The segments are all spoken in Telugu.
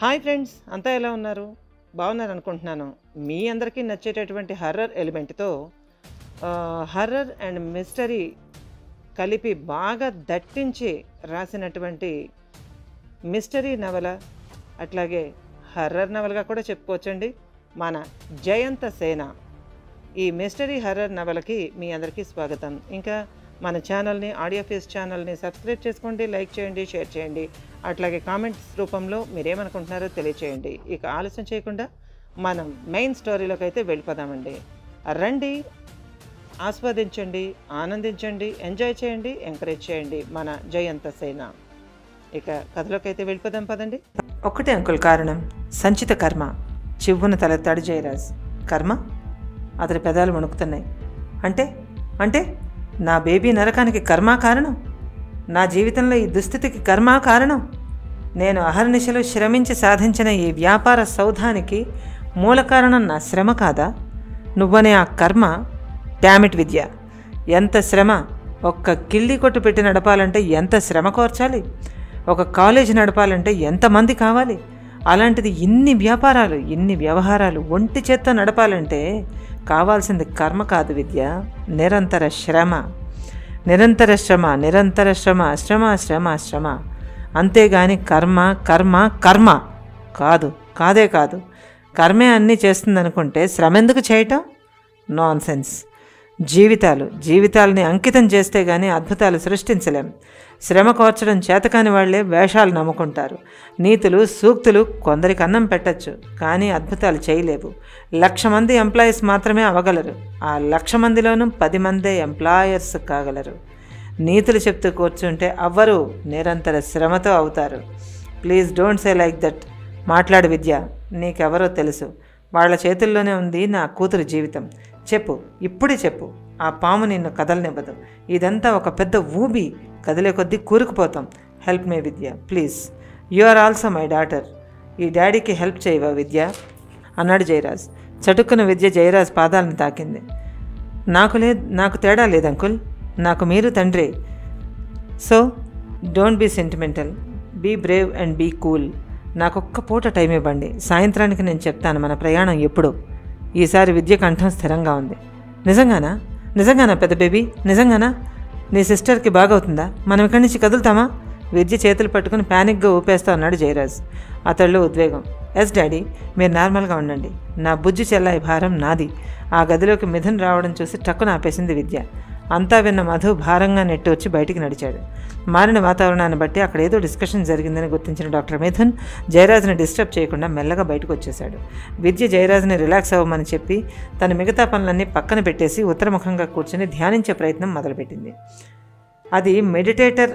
హాయ్ ఫ్రెండ్స్, అంతా ఎలా ఉన్నారు? బాగున్నారు అనుకుంటున్నాను. మీ అందరికీ నచ్చేటటువంటి హర్రర్ ఎలిమెంట్తో హర్రర్ అండ్ మిస్టరీ కలిపి బాగా దట్టించి రాసినటువంటి మిస్టరీ నవల, అట్లాగే హర్రర్ నవలగా కూడా చెప్పుకోవచ్చండి, మన జయంత సేన. ఈ మిస్టరీ హర్రర్ నవలకి మీ అందరికీ స్వాగతం. ఇంకా మన ఛానల్ని, ఆడియో ఫేస్ ఛానల్ని సబ్స్క్రైబ్ చేసుకోండి, లైక్ చేయండి, షేర్ చేయండి. అట్లాగే కామెంట్స్ రూపంలో మీరేమనుకుంటున్నారో తెలియచేయండి. ఇక ఆలస్యం చేయకుండా మనం మెయిన్ స్టోరీలోకి అయితే వెళ్ళిపోదామండి. రండి, ఆస్వాదించండి, ఆనందించండి, ఎంజాయ్ చేయండి, ఎంకరేజ్ చేయండి మన జయంత సేన. ఇక కథలోకి అయితే వెళ్ళిపోదాం పదండి. ఒక్కటే అంకుల్ కారణం, సంచిత కర్మ. చివ్వున తలెత్తాడు జయరాజ్. కర్మ? అతని పెదాలు వణుకుతున్నాయి. అంటే అంటే నా బేబీ నరకానికి కర్మ కారణం? నా జీవితంలో ఈ దుస్థితికి కర్మ కారణం? నేను అహర్నిశలు శ్రమించి సాధించిన ఈ వ్యాపార సౌధానికి మూల కారణం నా శ్రమ కాదా? నువ్వనే ఆ కర్మ? డామిట్ విద్య, ఎంత శ్రమ! ఒక్క కిళ్ళి కొట్టు పెట్టి నడపాలంటే ఎంత శ్రమ కోర్చాలి? ఒక కాలేజ్ నడపాలంటే ఎంతమంది కావాలి? అలాంటిది ఇన్ని వ్యాపారాలు, ఇన్ని వ్యవహారాలు ఒంటి చేత్తో నడపాలంటే కావాల్సింది కర్మ కాదు విద్య, నిరంతర శ్రమ. నిరంతర శ్రమ, నిరంతర శ్రమ, శ్రమ శ్రమ శ్రమ. అంతేగాని కర్మ కర్మ కర్మ కాదు, కాదే కాదు. కర్మే అన్నీ చేస్తుందనుకుంటే శ్రమ ఎందుకు చేయటం? Non sense. జీవితాలని అంకితం చేస్తే గానీ అద్భుతాలు సృష్టించలేం. శ్రమ కోర్చడం చేతకాని వాళ్లే వేషాలు నమ్ముకుంటారు. నీతులు, సూక్తులు కొందరికి అన్నం పెట్టచ్చు, కానీ అద్భుతాలు చేయలేవు. 1,00,000 మంది ఎంప్లాయీస్ మాత్రమే అవ్వగలరు. ఆ 1,00,000 మందిలోనూ 10 మందే ఎంప్లాయర్స్ కాగలరు. నీతులు చెప్తూ కూర్చుంటే అవ్వరు, నిరంతర శ్రమతో అవుతారు. Please don't say like that. మాట్లాడు విద్య, నీకెవరో తెలుసు. వాళ్ళ చేతుల్లోనే ఉంది నా కూతురు జీవితం. చెప్పు, ఇప్పుడే చెప్పు. ఆ పాము నిన్ను కదలనివ్వదు. ఇదంతా ఒక పెద్ద ఊబి, కదిలే కొద్దీ కూరుకుపోతాం. Help me Vidya, please. You are also my daughter. ఈ డాడీకి హెల్ప్ చేయవా విద్య అన్నాడు జయరాజ్. చటుక్కున విద్య జయరాజ్ పాదాలను తాకింది. నాకు తేడా లేదు అంకుల్, నాకు మీరు తండ్రి. So don't be sentimental, be brave and be cool. నాకొక్క పూట టైం ఇవ్వండి, సాయంత్రానికి నేను చెప్తాను మన ప్రయాణం ఎప్పుడో. ఈసారి విద్య కంఠం స్థిరంగా ఉంది. నిజంగానా పెద్ద బేబీ? నిజంగానా? నీ సిస్టర్కి బాగవుతుందా? మనం ఇక్కడి నుంచి కదులుతామా? విద్య చేతులు పట్టుకుని ప్యానిక్గా ఊపేస్తా అన్నాడు జయరాజ్. అతడిలో ఉద్వేగం. ఎస్ డాడీ, మీరు నార్మల్గా ఉండండి. నా బుజ్జి చెల్లాయి భారం నాది. ఆ గదిలోకి మిథున్ రావడం చూసి టక్కున ఆపేసింది విద్య. అంతా విన్న మధు భారంగా నెట్టి వచ్చి బయటికి నడిచాడు. మారిన వాతావరణాన్ని బట్టి అక్కడ ఏదో డిస్కషన్ జరిగిందని గుర్తించిన డాక్టర్ మిథున్ జయరాజ్ని డిస్టర్బ్ చేయకుండా మెల్లగా బయటకు వచ్చేశాడు. విద్య జయరాజ్ని రిలాక్స్ అవ్వమని చెప్పి తన మిగతా పనులన్నీ పక్కన పెట్టేసి ఉత్తరముఖంగా కూర్చొని ధ్యానించే ప్రయత్నం మొదలుపెట్టింది. అది మెడిటేటర్,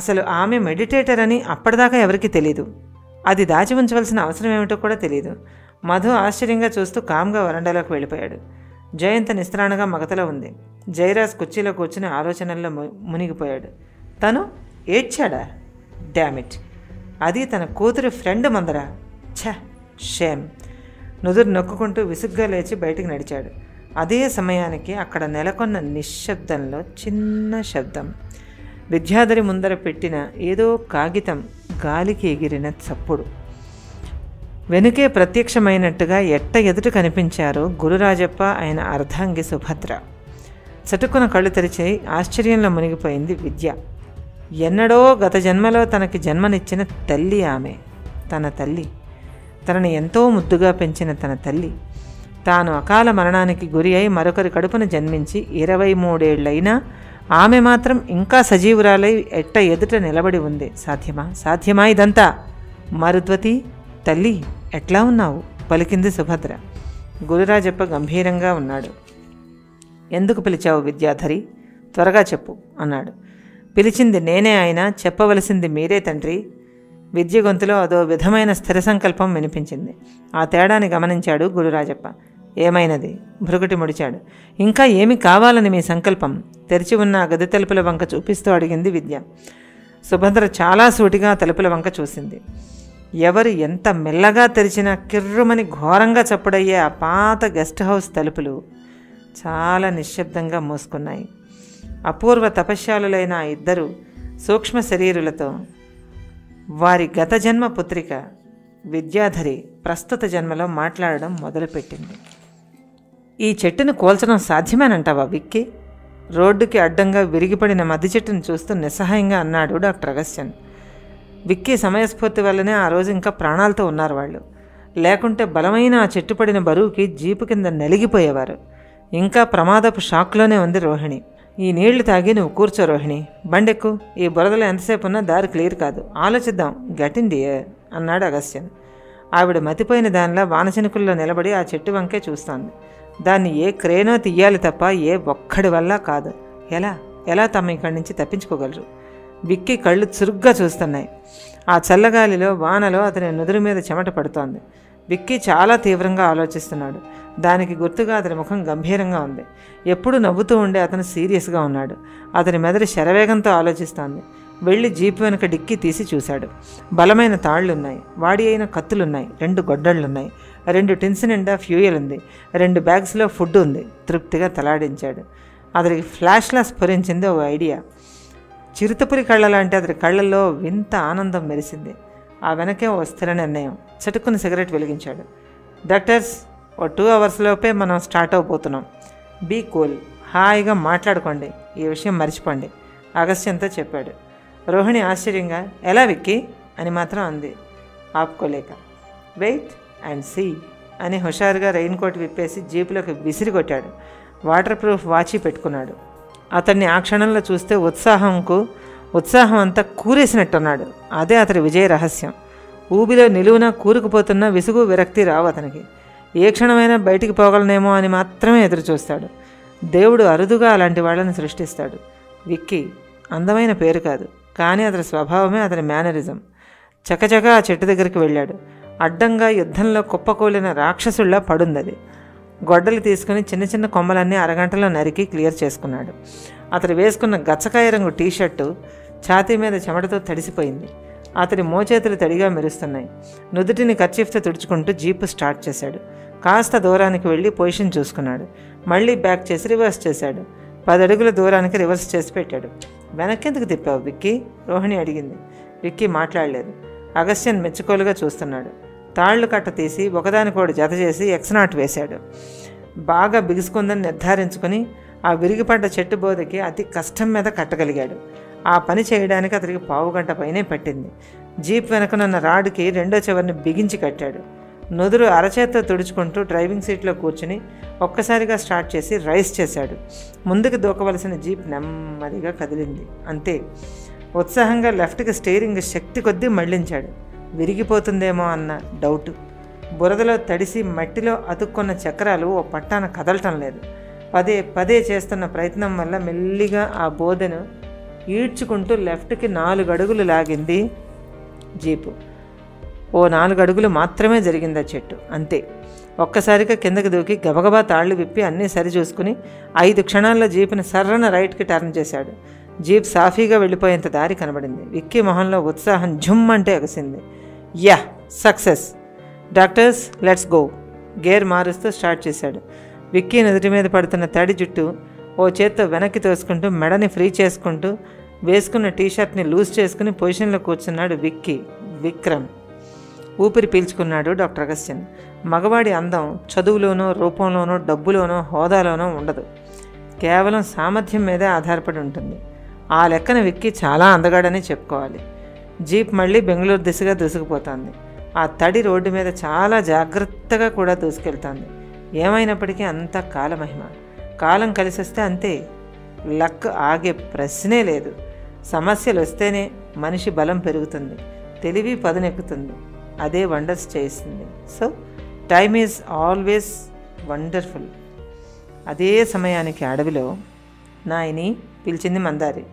అసలు ఆమె మెడిటేటర్ అని అప్పటిదాకా ఎవరికీ తెలీదు. అది దాచి ఉంచవలసిన అవసరం ఏమిటో కూడా తెలియదు. మధు ఆశ్చర్యంగా చూస్తూ కామ్గా వరండాలోకి వెళ్ళిపోయాడు. జయంత నిస్త్రాణగా మగతలో ఉంది. జయరాజ్ కుర్చీలో కూర్చుని ఆలోచనల్లో మునిగిపోయాడు. తను ఏడ్చాడా? డామిట్, అది తన కూతురు ఫ్రెండ్ ముందర. షేమ్. నుదురు నొక్కుంటూ విసుగ్గా లేచి బయటికి నడిచాడు. అదే సమయానికి అక్కడ నెలకొన్న నిశ్శబ్దంలో చిన్న శబ్దం. విద్యాధరి ముందర పెట్టిన ఏదో కాగితం గాలికి ఎగిరిన చప్పుడు. వెనుకే ప్రత్యక్షమైనట్టుగా ఎదుట కనిపించారు గురురాజప్ప, ఆయన అర్ధాంగి సుభద్ర. చటుక్కున కళ్ళు తెరిచి ఆశ్చర్యంలో మునిగిపోయింది విద్య. ఎన్నడో గత జన్మలో తనకి జన్మనిచ్చిన తల్లి ఆమె. తన తల్లి, తనని ఎంతో ముద్దుగా పెంచిన తన తల్లి. తాను అకాల మరణానికి గురి అయి మరొకరి కడుపున జన్మించి 23 ఏళ్లైనా ఆమె మాత్రం ఇంకా సజీవురాలై ఎదుట నిలబడి ఉంది. సాధ్యమా ఇదంతా? మరుద్వతి, తల్లి ఎట్లా ఉన్నావు? పలికింది సుభద్ర. గురురాజప్ప గంభీరంగా ఉన్నాడు. ఎందుకు పిలిచావు విద్యాధరి? త్వరగా చెప్పు అన్నాడు. పిలిచింది నేనే అయినా చెప్పవలసింది మీరే తండ్రి. విద్య గొంతులో అదో విధమైన స్థిర సంకల్పం వినిపించింది. ఆ తేడాని గమనించాడు గురురాజప్ప. ఏమైనది? భృగుటి ముడిచాడు. ఇంకా ఏమి కావాలని మీ సంకల్పం? తెరిచి ఉన్న గది తలుపుల వంక చూపిస్తూ అడిగింది విద్య. సుభద్ర చాలా సూటిగా తలుపుల వంక చూసింది. ఎవరు ఎంత మెల్లగా తెరిచినా కిర్రుమని ఘోరంగా చప్పుడయ్యే ఆ పాత గెస్ట్ హౌస్ తలుపులు చాలా నిశ్శబ్దంగా మూసుకున్నాయి. అపూర్వ తపశ్శాలులైన ఆ ఇద్దరు సూక్ష్మ శరీరులతో వారి గత జన్మ పుత్రిక విద్యాధరి ప్రస్తుత జన్మలో మాట్లాడడం మొదలుపెట్టింది. ఈ చెట్టును కోల్చడం సాధ్యమేనంటావా విక్కీ? రోడ్డుకి అడ్డంగా విరిగిపడిన మద్ది చెట్టును చూస్తూ నిస్సహాయంగా అన్నాడు డాక్టర్ అగస్త్యన్. విక్కీ సమయస్ఫూర్తి వల్లనే ఆ రోజు ఇంకా ప్రాణాలతో ఉన్నారు వాళ్ళు. లేకుంటే బలమైన ఆ చెట్టు పడిన బరువుకి జీపు కింద నలిగిపోయేవారు. ఇంకా ప్రమాదపు షాక్లోనే ఉంది రోహిణి. ఈ నీళ్లు తాగి నువ్వు కూర్చో రోహిణి, బండెక్కు. ఈ బురదలో ఎంతసేపు ఉన్నా దారి క్లియర్ కాదు, ఆలోచిద్దాం, గట్టింది అన్నాడు అగస్త్యన్. ఆవిడ మతిపోయిన దానిలా వానచినుకుల్లో నిలబడి ఆ చెట్టు వంకే చూస్తోంది. దాన్ని ఏ క్రేనో తీయాలి తప్ప ఏ ఒక్కడి వల్ల కాదు. ఎలా తమ ఇక్కడి నుంచి తప్పించుకోగలరు? విక్కీ కళ్ళు చురుగ్గా చూస్తున్నాయి. ఆ చల్లగాలిలో వానలో అతని నుదురు మీద చెమట పడుతోంది. విక్కీ చాలా తీవ్రంగా ఆలోచిస్తున్నాడు. దానికి గుర్తుగా అతని ముఖం గంభీరంగా ఉంది. ఎప్పుడు నవ్వుతూ ఉండే అతను సీరియస్గా ఉన్నాడు. అతని మెదడు శరవేగంతో ఆలోచిస్తోంది. వెళ్ళి జీపు వెనుక డిక్కీ తీసి చూశాడు. బలమైన తాళ్లున్నాయి, వాడి అయిన కత్తులున్నాయి, 2 గొడ్డళ్లున్నాయి, 2 టిన్స్ నిండా ఫ్యూయల్ ఉంది, 2 బ్యాగ్స్లో ఫుడ్ ఉంది. తృప్తిగా తలాడించాడు. అతనికి ఫ్లాష్లా స్ఫురించింది ఓ ఐడియా. చిరుతపురి కళ్ళలాంటి అతని కళ్ళల్లో వింత ఆనందం మెరిసింది. ఆ వెనకే ఓ స్థిర నిర్ణయం. చటుక్కుని సిగరెట్ వెలిగించాడు. డాక్టర్స్, ఓ 2 అవర్స్లోపే మనం స్టార్ట్ అవబోతున్నాం. బీ కూల్, హాయిగా మాట్లాడుకోండి, ఈ విషయం మర్చిపోండి అగస్త్యంతో చెప్పాడు. రోహిణి ఆశ్చర్యంగా ఎలా విక్కీ అని మాత్రం అంది, ఆపుకోలేక. వెయిట్ అండ్ సీ అని హుషారుగా రెయిన్ కోట్ విప్పేసి జీపులోకి విసిరి కొట్టాడు. వాటర్ ప్రూఫ్ వాచి పెట్టుకున్నాడు. అతన్ని ఆ క్షణంలో చూస్తే ఉత్సాహం అంతా కూరేసినట్టున్నాడు. అదే అతడి విజయ రహస్యం. ఊబిలో నిలువున కూరుకుపోతున్న విసుగు విరక్తి రావు అతనికి. ఏ క్షణమైనా బయటికి పోగలనేమో అని మాత్రమే ఎదురు చూస్తాడు. దేవుడు అరుదుగా అలాంటి వాళ్ళని సృష్టిస్తాడు. విక్కీ అందమైన పేరు కాదు, కానీ అతని స్వభావమే అతని మేనరిజం. చకచక ఆ చెట్టు దగ్గరికి వెళ్ళాడు. అడ్డంగా యుద్ధంలో కుప్పకూలిన రాక్షసుల్లా పడుందది. గొడ్డలు తీసుకుని చిన్న చిన్న కొమ్మలన్నీ అరగంటలో నరికి క్లియర్ చేసుకున్నాడు. అతడు వేసుకున్న గచ్చకాయ రంగు టీషర్టు ఛాతీ మీద చెమటతో తడిసిపోయింది. అతడి మోచేతులు తడిగా మెరుస్తున్నాయి. నుదుటిని కర్చీఫ్తో తుడుచుకుంటూ జీపు స్టార్ట్ చేశాడు. కాస్త దూరానికి వెళ్ళి పొజిషన్ చూసుకున్నాడు. మళ్ళీ బ్యాక్ చేసి రివర్స్ చేశాడు. 10 అడుగుల దూరానికి రివర్స్ చేసి పెట్టాడు. వెనక్కెందుకు తిప్పావు విక్కీ? రోహిణి అడిగింది. విక్కీ మాట్లాడలేదు. అగస్త్యన్ మెచ్చుకోలుగా చూస్తున్నాడు. తాళ్లు కట్ట తీసి ఒకదానికోటి జత చేసి ఎక్స్నాట్ వేశాడు. బాగా బిగుసుకుందని నిర్ధారించుకుని ఆ విరిగిపడ్డ చెట్టు బోధకి అతి కష్టం మీద కట్టగలిగాడు. ఆ పని చేయడానికి అతనికి 15 గంట పైనే పట్టింది. జీప్ వెనకనున్న రాడ్కి 2వ చివరిని బిగించి కట్టాడు. నుదురు అరచేత్తో తుడుచుకుంటూ డ్రైవింగ్ సీట్లో కూర్చుని ఒక్కసారిగా స్టార్ట్ చేసి రైస్ చేశాడు. ముందుకు దూకవలసిన జీప్ నెమ్మదిగా కదిలింది. అంతే. ఉత్సాహంగా లెఫ్ట్కి స్టీరింగ్ శక్తి కొద్దీ మళ్లించాడు. విరిగిపోతుందేమో అన్న డౌటు. బురదలో తడిసి మట్టిలో అతుక్కున్న చక్రాలు ఓ పట్టాన కదలటం లేదు. పదే చేస్తున్న ప్రయత్నం వల్ల మెల్లిగా ఆ బోధను ఈడ్చుకుంటూ లెఫ్ట్కి 4 అడుగులు లాగింది జీపు. ఓ 4 అడుగులు మాత్రమే జరిగింది ఆ చెట్టు. అంతే. ఒక్కసారిగా కిందకి దూకి గబగబా తాళ్లు విప్పి అన్నీ సరిచూసుకుని 5 క్షణాల్లో జీపుని సర్రన రైట్కి టర్న్ చేశాడు. జీప్ సాఫీగా వెళ్ళిపోయేంత దారి కనబడింది. విక్కీ మొహంలో ఉత్సాహం ఝుమ్ అంటే ఎగసింది. Yeah, success! Doctors, let's go! Gear మారుస్తూ స్టార్ట్ చేశాడు. విక్కీ నుదుటి మీద పడుతున్న తడి జుట్టు ఓ చేత్తో వెనక్కి తోసుకుంటూ మెడని ఫ్రీ చేసుకుంటూ వేసుకున్న టీషర్ట్ని లూజ్ చేసుకుని పొజిషన్లో కూర్చున్నాడు విక్రమ్. ఊపిరి పీల్చుకున్నాడు డాక్టర్ అగస్త్యన్. మగవాడి అందం చదువులోనో, రూపంలోనో, డబ్బులోనో, హోదాలోనో ఉండదు. కేవలం సామర్థ్యం మీదే ఆధారపడి ఉంటుంది. ఆ లెక్కన విక్కీ చాలా అందగాడని చెప్పుకోవాలి. జీప్ మళ్ళీ బెంగళూరు దిశగా దూసుకుపోతుంది. ఆ తడి రోడ్డు మీద చాలా జాగ్రత్తగా కూడా దూసుకెళ్తోంది. ఏమైనప్పటికీ అంతా కాలమహిమ. కాలం కలిసి వస్తే అంతే. లక్ ఆగే ప్రశ్నే లేదు. సమస్యలు వస్తేనే మనిషి బలం పెరుగుతుంది, తెలివి పదునెక్కుతుంది. అదే వండర్స్ చేయిస్తుంది. So time is always wonderful. అదే సమయానికి అడవిలో నాయని పిలిచింది మందారి.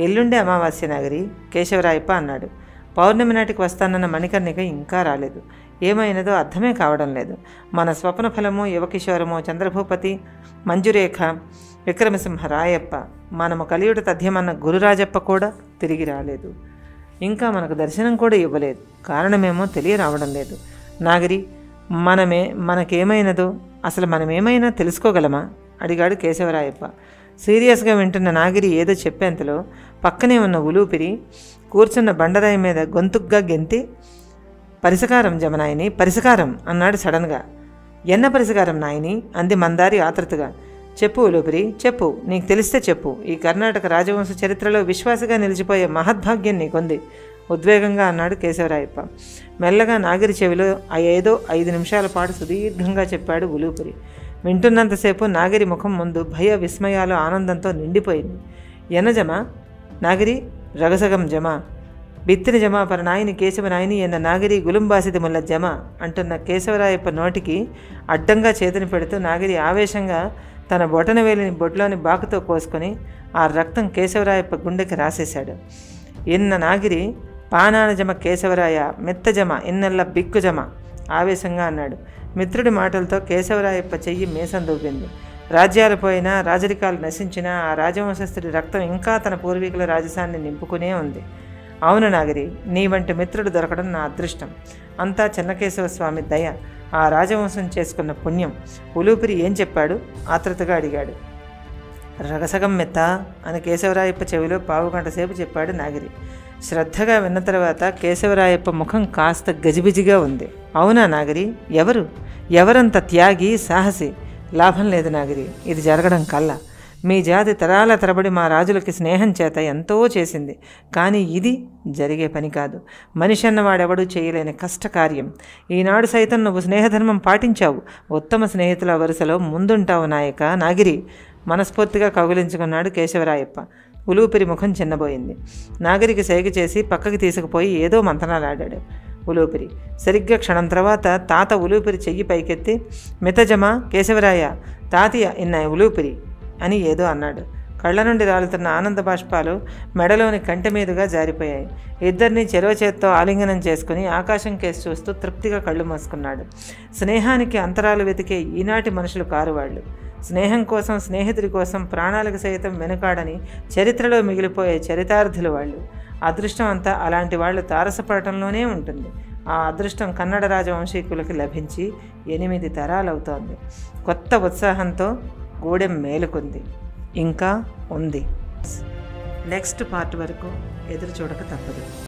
ఎల్లుండే అమావాస్య నగరి కేశవరాయప్ప అన్నాడు. పౌర్ణమి నాటికి వస్తానన్న మణికర్ణిక ఇంకా రాలేదు. ఏమైనదో అర్థమే కావడం లేదు. మన స్వప్న ఫలమో, యువకిషోరమో, చంద్రభూపతి, మంజురేఖ, విక్రమసింహ రాయప్ప, మనము కలియుట తథ్యమన్న గురురాజప్ప కూడా తిరిగి రాలేదు. ఇంకా మనకు దర్శనం కూడా ఇవ్వలేదు. కారణమేమో తెలియరావడం లేదు. నాగరి, మనకేమైనదో అసలు మనమేమైనా తెలుసుకోగలమా అడిగాడు కేశవరాయప్ప. సీరియస్గా వింటున్న నాగిరి ఏదో చెప్పేంతలో పక్కనే ఉన్న ఉలూపిరి కూర్చున్న బండరాయి మీద గొంతుగ్గా గెంతి, పరిసకారం జమనాయని, పరిసకారం అన్నాడు సడన్గా. ఎన్న పరిసకారం నాయని అంది మందారి ఆతృతగా. చెప్పు ఉలూపిరి, చెప్పు, నీకు తెలిస్తే చెప్పు. ఈ కర్ణాటక రాజవంశ చరిత్రలో విశ్వాసగా నిలిచిపోయే మహద్భాగ్యం నీకుంది ఉద్వేగంగా అన్నాడు కేశవరాయప్ప. మెల్లగా నాగిరి చెవిలో ఏదో 5 నిమిషాల పాటు సుదీర్ఘంగా చెప్పాడు ఉలూపిరి. వింటున్నంతసేపు నాగిరి ముఖం ముందు భయ విస్మయాలు ఆనందంతో నిండిపోయింది. ఎన్న జమ నాగిరి రగసగం జమ బిత్తిన జమ పరనాయని కేశవనాయని ఎన్న నాగిరి గులుంబాసిది ముల్ల జమ అంటున్న కేశవరాయప్ప నోటికి అడ్డంగా చేతిని పెడుతూ నాగిరి ఆవేశంగా తన బొటన వేలిని బొట్లోని బాకుతో కోసుకొని ఆ రక్తం కేశవరాయప్ప గుండెకి రాసేశాడు. ఇన్న నాగిరి పానాన జమ కేశవరాయ మెత్త జమ ఇన్నెల్ల బిక్కు జమ ఆవేశంగా అన్నాడు. మిత్రుడి మాటలతో కేశవరాయప్ప చెయ్యి మీసం దూపింది. రాజ్యాలు పోయినా, రాజరికాలు నశించినా ఆ రాజవంశస్థుడి రక్తం ఇంకా తన పూర్వీకుల రాజసాన్ని నింపుకునే ఉంది. అవును నాగిరి, నీ వంటి మిత్రుడు దొరకడం నా అదృష్టం. అంతా చెన్నకేశవ స్వామి దయ, ఆ రాజవంశం చేసుకున్న పుణ్యం. ఉలూపిరి ఏం చెప్పాడు ఆతృతగా అడిగాడు. రగసగం మెత్త అని కేశవరాయప్ప చెవిలో 1/4 గంట సేపు చెప్పాడు నాగిరి. శ్రద్ధగా విన్న తర్వాత కేశవరాయప్ప ముఖం కాస్త గజిబిజిగా ఉంది. అవునా నాగిరి, ఎవరంత త్యాగి సాహసి? లాభం లేదు నాగిరి, ఇది జరగడం కల్లా. మీ జాతి తరాల తరబడి మా రాజులకి స్నేహం చేత ఎంతో చేసింది, కానీ ఇది జరిగే పని కాదు. మనిషి అన్నవాడెవడూ చేయలేని కష్టకార్యం. ఈనాడు సైతం నువ్వు స్నేహధర్మం పాటించావు. ఉత్తమ స్నేహితుల వరుసలో ముందుంటావు నాయక నాగిరి మనస్ఫూర్తిగా కౌగిలించుకున్నాడు కేశవరాయప్ప. ఉలూపిరి ముఖం చిన్నబోయింది. నాగిరికి సైగ చేసి పక్కకి తీసుకుపోయి ఏదో మంతనాలాడాడు ఉలూపిరి. సరిగ్గా క్షణం తర్వాత తాత ఉలూపిరి చెయ్యి పైకెత్తి మితజమ కేశవరాయ తాతయ్య ఇన్న ఉలూపిరి అని ఏదో అన్నాడు. కళ్ళ నుండి రాలుతున్న ఆనంద బాష్పాలు మెడలోని కంటి మీదుగా జారిపోయాయి. ఇద్దరినీ చెరవ చేత్తో ఆలింగనం చేసుకుని ఆకాశం కేసి చూస్తూ తృప్తిగా కళ్ళు మూసుకున్నాడు. స్నేహానికి అంతరాలు వెతికే ఈనాటి మనుషులు కారు వాళ్ళు. స్నేహం కోసం, స్నేహితుడి కోసం ప్రాణాలకు సైతం వెనుకాడని చరిత్రలో మిగిలిపోయే చరితార్థులు వాళ్ళు. అదృష్టం అంతా అలాంటి వాళ్ళు తారసపడటంలోనే ఉంటుంది. ఆ అదృష్టం కన్నడ రాజవంశీకులకి లభించి 8 తరాలవుతోంది. కొత్త ఉత్సాహంతో గూడెం మేలుకుంది, ఇంకా ఉంది. నెక్స్ట్ పార్ట్ వరకు ఎదురు చూడక తప్పదు.